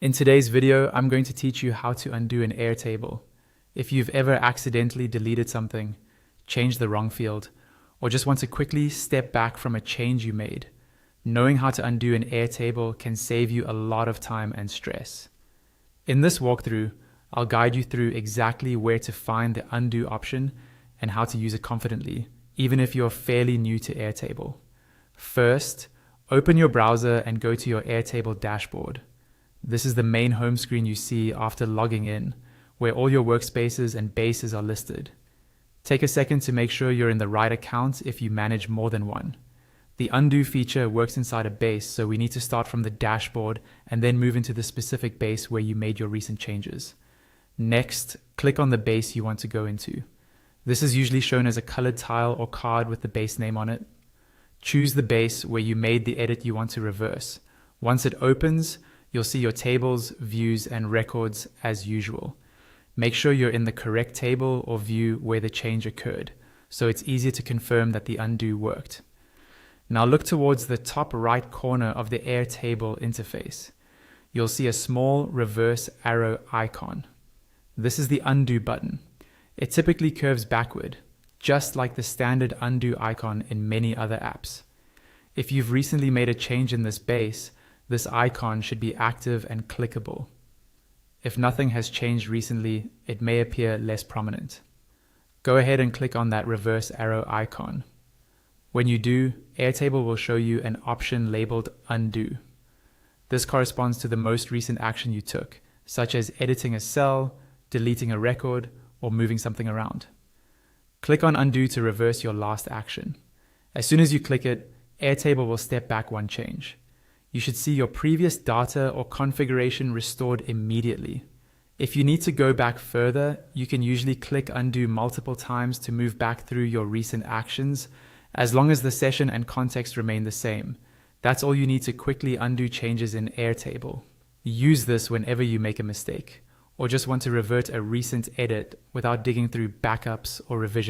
In today's video, I'm going to teach you how to undo an Airtable. If you've ever accidentally deleted something, changed the wrong field, or just want to quickly step back from a change you made, knowing how to undo an Airtable can save you a lot of time and stress. In this walkthrough, I'll guide you through exactly where to find the undo option and how to use it confidently, even if you're fairly new to Airtable. First, open your browser and go to your Airtable dashboard. This is the main home screen you see after logging in, where all your workspaces and bases are listed. Take a second to make sure you're in the right account if you manage more than one. The undo feature works inside a base, so we need to start from the dashboard and then move into the specific base where you made your recent changes. Next, click on the base you want to go into. This is usually shown as a colored tile or card with the base name on it. Choose the base where you made the edit you want to reverse. Once it opens, you'll see your tables, views, and records as usual. Make sure you're in the correct table or view where the change occurred, so it's easier to confirm that the undo worked. Now look towards the top right corner of the Airtable interface. You'll see a small reverse arrow icon. This is the undo button. It typically curves backward, just like the standard undo icon in many other apps. If you've recently made a change in this base, this icon should be active and clickable. If nothing has changed recently, it may appear less prominent. Go ahead and click on that reverse arrow icon. When you do, Airtable will show you an option labeled Undo. This corresponds to the most recent action you took, such as editing a cell, deleting a record, or moving something around. Click on Undo to reverse your last action. As soon as you click it, Airtable will step back one change. You should see your previous data or configuration restored immediately. If you need to go back further, you can usually click Undo multiple times to move back through your recent actions, as long as the session and context remain the same. That's all you need to quickly undo changes in Airtable. Use this whenever you make a mistake, or just want to revert a recent edit without digging through backups or revision